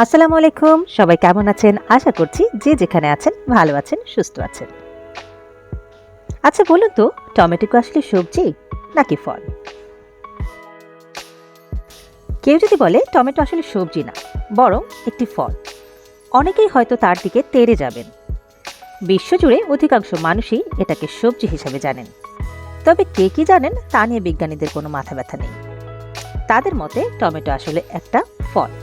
আসসালামু আলাইকুম, সবাই কেমন আছেন? আশা করছি যে যেখানে আছেন ভালো আছেন, সুস্থ আছেন। আচ্ছা বলুন তো, টমেটো কি আসলে সবজি নাকি ফল? কেউ যদি বলে টমেটো আসলে সবজি না, বরং একটি ফল, অনেকেই হয়তো তার দিকে তেড়ে যাবেন। বিশ্বজুড়ে অধিকাংশ মানুষই এটাকে সবজি হিসাবে জানেন। তবে কে কি জানেন তা নিয়ে বিজ্ঞানীদের কোনো মাথা ব্যথা নেই। তাদের মতে টমেটো আসলে একটা ফল।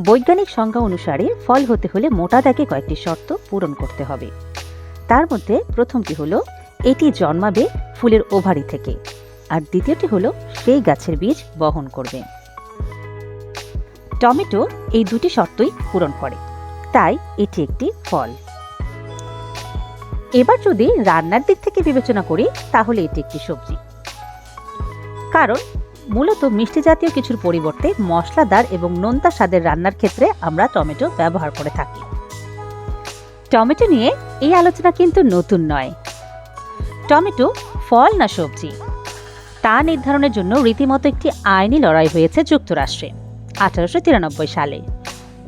বৈজ্ঞানিক সংজ্ঞা অনুসারে ফল হতে হলে মোটা দাগে কয়েকটি শর্ত পূরণ করতে হবে। তার মধ্যে প্রথমটি হলো এটি জন্মাবে ফুলের ওভারি থেকে, আর দ্বিতীয়টি হলো সেই গাছের বীজ বহন করবে। টমেটো এই দুটি শর্তই পূরণ করে, তাই এটি একটি ফল। এবার যদি রান্নার দিক থেকে বিবেচনা করি তাহলে এটি একটি সবজি, কারণ মূলত মিষ্টি জাতীয় কিছুর পরিবর্তে মশলাদার এবং নোনতা স্বাদের রান্নার ক্ষেত্রে আমরা টমেটো ব্যবহার করে থাকি। টমেটো নিয়ে এই আলোচনা কিন্তু নতুন নয়। টমেটো ফল না সবজি তা নির্ধারণের জন্য রীতিমতো একটি আইনি লড়াই হয়েছে যুক্তরাষ্ট্রে 1893 সালে।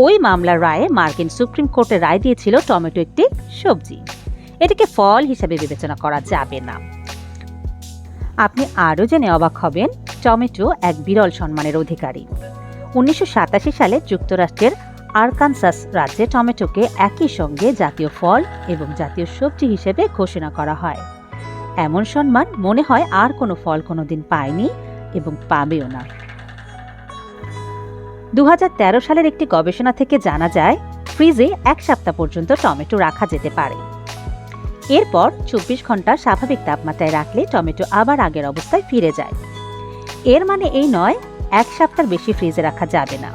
ওই মামলার রায়ে মার্কিন সুপ্রিম কোর্টে রায় দিয়েছিল টমেটো একটি সবজি, এটিকে ফল হিসেবে বিবেচনা করা যাবে না। আপনি আরও জেনে অবাক হবেন, টমেটো এক বিরল সম্মানের অধিকারী। 1987 সালে যুক্তরাষ্ট্রের আরকানসাস রাজ্যে টমেটোকে একই সঙ্গে জাতীয় ফল এবং জাতীয় সবজি হিসেবে ঘোষণা করা হয়। এমন সম্মান মনে হয় আর কোনো ফল কোনোদিন পায়নি এবং পাবেও না। 2013 সালের একটি গবেষণা থেকে জানা যায়, ফ্রিজে 1 সপ্তাহ পর্যন্ত টমেটো রাখা যেতে পারে। এরপর 24 ঘন্টা স্বাভাবিক তাপমাত্রায় রাখলে টমেটো আবার আগের অবস্থায় ফিরে যায়। এর মানে এই নয় 1 সপ্তাহ বেশি ফ্রিজে রাখা যাবে না।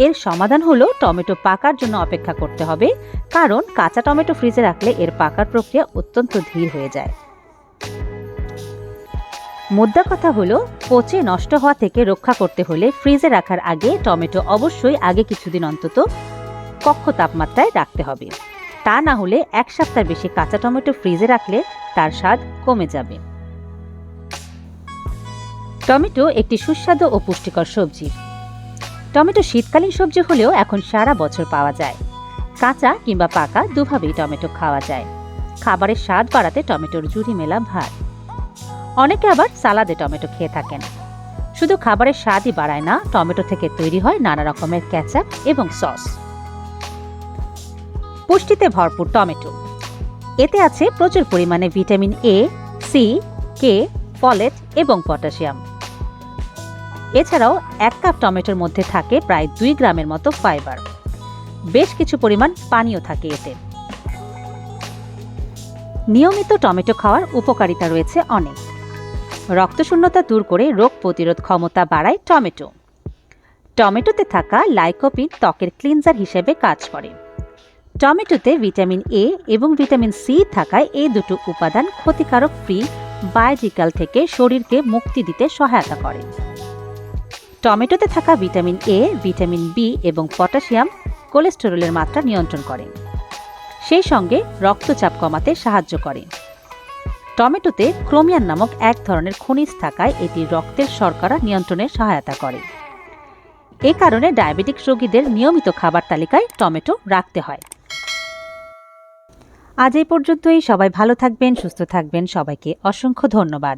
এর সমাধান হলো টমেটো পাকার জন্য অপেক্ষা করতে হবে, কারণ কাঁচা টমেটো ফ্রিজে রাখলে এর পাকার প্রক্রিয়া অত্যন্ত ধীর হয়ে যায়। মোদ্দা কথা হলো, পচে নষ্ট হওয়া থেকে রক্ষা করতে হলে ফ্রিজে রাখার আগে টমেটো অবশ্যই আগে কিছুদিন অন্তত কক্ষ তাপমাত্রায় রাখতে হবে। তা না হলে 1 সপ্তাহ বেশি কাঁচা টমেটো ফ্রিজে রাখলে তার স্বাদ কমে যাবে। টমেটো একটি সুস্বাদু ও পুষ্টিকর সবজি। টমেটো শীতকালীন সবজি হলেও এখন সারা বছর পাওয়া যায়। কাঁচা কিংবা পাকা দুভাবেই টমেটো খাওয়া যায়। খাবারের স্বাদ বাড়াতে টমেটোর জুড়ি মেলা ভার। অনেকে আবার সালাদে টমেটো খেয়ে থাকেন। শুধু খাবারের স্বাদই বাড়ায় না, টমেটো থেকে তৈরি হয় নানা রকমের কেচাপ এবং সস। পুষ্টিতে ভরপুর টমেটো। এতে আছে প্রচুর পরিমাণে vitamin A, C, K, folate এবং পটাশিয়াম। এছাড়াও 1 কাপ টমেটোর মধ্যে থাকে প্রায় 2 গ্রামের মতো ফাইবার। বেশ কিছু পরিমাণ পানিও থাকে এতে। নিয়মিত টমেটো খাওয়ার উপকারিতা রয়েছে অনেক। রক্তশূন্যতা দূর করে রোগ প্রতিরোধ ক্ষমতা বাড়ায় টমেটো। টমেটোতে থাকা লাইকোপিন ত্বকের ক্লিনজার হিসেবে কাজ করে। টমেটোতে ভিটামিন এ এবং ভিটামিন সি থাকায় এই দুটো উপাদান ক্ষতিকারক ফ্রি বায়োজিক্যাল থেকে শরীরকে মুক্তি দিতে সহায়তা করে। টমেটোতে থাকা ভিটামিন এ, ভিটামিন বি এবং পটাশিয়াম কোলেস্টেরলের মাত্রা নিয়ন্ত্রণ করে, সেই সঙ্গে রক্তচাপ কমাতে সাহায্য করে। টমেটোতে ক্রোমিয়ান নামক এক ধরনের খনিজ থাকায় এটি রক্তের শর্করা নিয়ন্ত্রণে সহায়তা করে। এ কারণে ডায়াবেটিক রোগীদের নিয়মিত খাবার তালিকায় টমেটো রাখতে হয়। আজ এই পর্যন্তই। সবাই ভালো থাকবেন, সুস্থ থাকবেন। সবাইকে অসংখ্য ধন্যবাদ।